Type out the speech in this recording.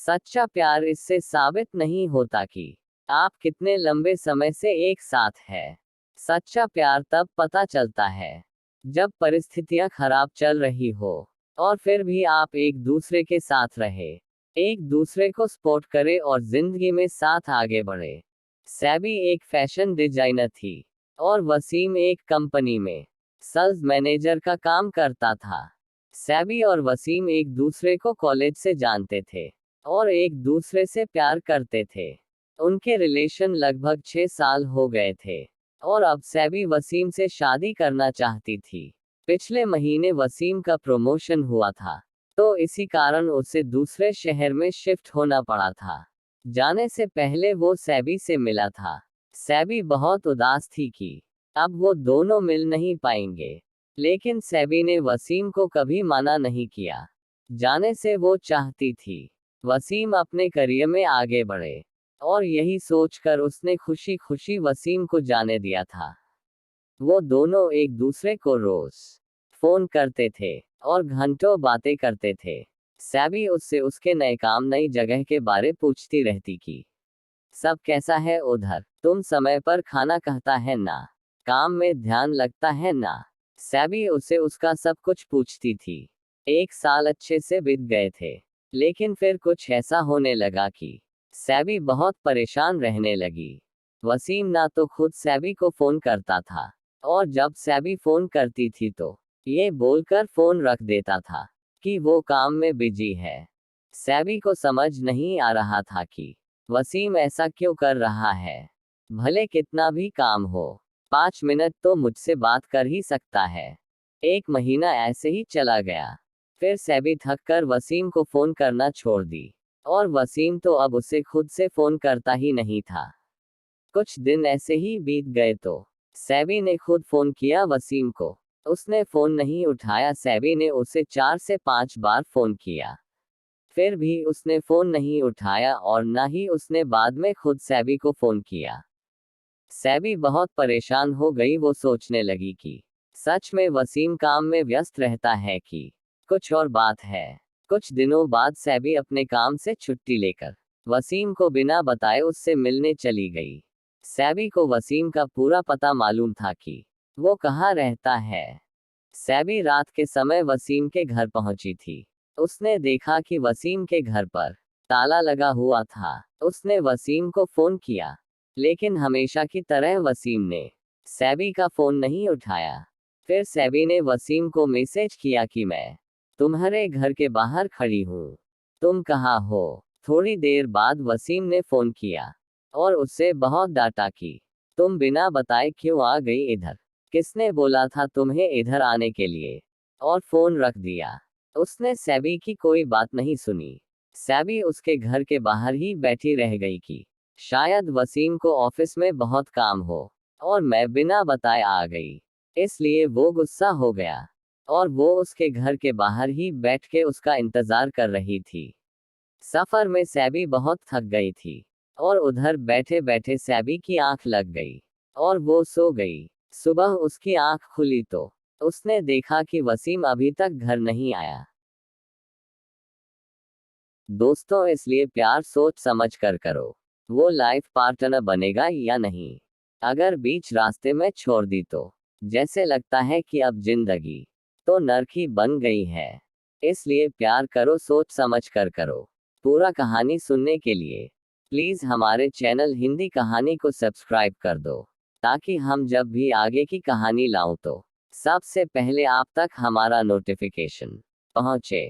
सच्चा प्यार इससे साबित नहीं होता कि आप कितने लंबे समय से एक साथ हैं। सच्चा प्यार तब पता चलता है जब परिस्थितियां खराब चल रही हो और फिर भी आप एक दूसरे के साथ रहे, एक दूसरे को सपोर्ट करे और जिंदगी में साथ आगे बढ़े। सैबी एक फैशन डिजाइनर थी और वसीम एक कंपनी में सेल्स मैनेजर का काम करता था। सैबी और वसीम एक दूसरे को कॉलेज से जानते थे और एक दूसरे से प्यार करते थे। उनके रिलेशन लगभग 6 साल हो गए थे और अब सैबी वसीम से शादी करना चाहती थी। पिछले महीने वसीम का प्रमोशन हुआ था, तो इसी कारण उसे दूसरे शहर में शिफ्ट होना पड़ा था। जाने से पहले वो सैबी से मिला था। सैबी बहुत उदास थी कि अब वो दोनों मिल नहीं पाएंगे, लेकिन सैबी ने वसीम को कभी मना नहीं किया। जाने से वो चाहती थी वसीम अपने करियर में आगे बढ़े और यही सोचकर उसने खुशी खुशी वसीम को जाने दिया था। वो दोनों एक दूसरे को रोज फोन करते थे और घंटों बातें करते थे। सैबी उससे उसके नए काम, नई जगह के बारे पूछती रहती कि सब कैसा है उधर, तुम समय पर खाना कहता है ना, काम में ध्यान लगता है ना। सैबी उसे उसका सब कुछ पूछती थी। 1 साल अच्छे से बीत गए थे, लेकिन फिर कुछ ऐसा होने लगा कि सैबी बहुत परेशान रहने लगी। वसीम ना तो खुद सैबी को फोन करता था और जब सैबी फोन करती थी तो ये बोलकर फोन रख देता था कि वो काम में बिजी है। सैबी को समझ नहीं आ रहा था कि वसीम ऐसा क्यों कर रहा है। भले कितना भी काम हो, 5 मिनट तो मुझसे बात कर ही सकता है। 1 महीना ऐसे ही चला गया। फिर सैबी थक कर वसीम को फोन करना छोड़ दी और वसीम तो अब उसे खुद से फोन करता ही नहीं था। कुछ दिन ऐसे ही बीत गए तो सैबी ने खुद फोन किया वसीम को। उसने फोन नहीं उठाया। सैबी ने उसे 4 से 5 बार फोन किया, फिर भी उसने फोन नहीं उठाया और ना ही उसने बाद में खुद सैबी को फोन किया। सैबी बहुत परेशान हो गई। वो सोचने लगी कि सच में वसीम काम में व्यस्त रहता है कि कुछ और बात है। कुछ दिनों बाद सैबी अपने काम से छुट्टी लेकर वसीम को बिना बताए उससे मिलने चली गई। सैबी को वसीम का पूरा पता मालूम था कि वो कहाँ रहता है। सैबी रात के समय वसीम के घर पहुंची थी। उसने देखा कि वसीम के घर पर ताला लगा हुआ था। उसने वसीम को फोन किया, लेकिन हमेशा की तरह वसीम ने सैबी का फोन नहीं उठाया। फिर सैबी ने वसीम को मैसेज किया कि मैं तुम्हारे घर के बाहर खड़ी हूँ, तुम कहाँ हो। थोड़ी देर बाद वसीम ने फोन किया और उससे बहुत डांटा कि तुम बिना बताए क्यों आ गई इधर, किसने बोला था तुम्हें इधर आने के लिए, और फोन रख दिया। उसने सैबी की कोई बात नहीं सुनी। सैबी उसके घर के बाहर ही बैठी रह गई कि शायद वसीम को ऑफिस में बहुत काम हो और मैं बिना बताए आ गई, इसलिए वो गुस्सा हो गया और वो उसके घर के बाहर ही बैठ के उसका इंतजार कर रही थी। सफर में सैबी बहुत थक गई थी और उधर बैठे बैठे सैबी की आंख लग गई और वो सो गई। सुबह उसकी आंख खुली तो उसने देखा कि वसीम अभी तक घर नहीं आया। दोस्तों, इसलिए प्यार सोच समझ कर करो, वो लाइफ पार्टनर बनेगा या नहीं। अगर बीच रास्ते में छोड़ दी तो जैसे लगता है कि अब जिंदगी तो नर्क ही बन गई है। इसलिए प्यार करो, सोच समझ कर करो। पूरा कहानी सुनने के लिए प्लीज हमारे चैनल हिंदी कहानी को सब्सक्राइब कर दो, ताकि हम जब भी आगे की कहानी लाऊं तो सबसे पहले आप तक हमारा नोटिफिकेशन पहुंचे।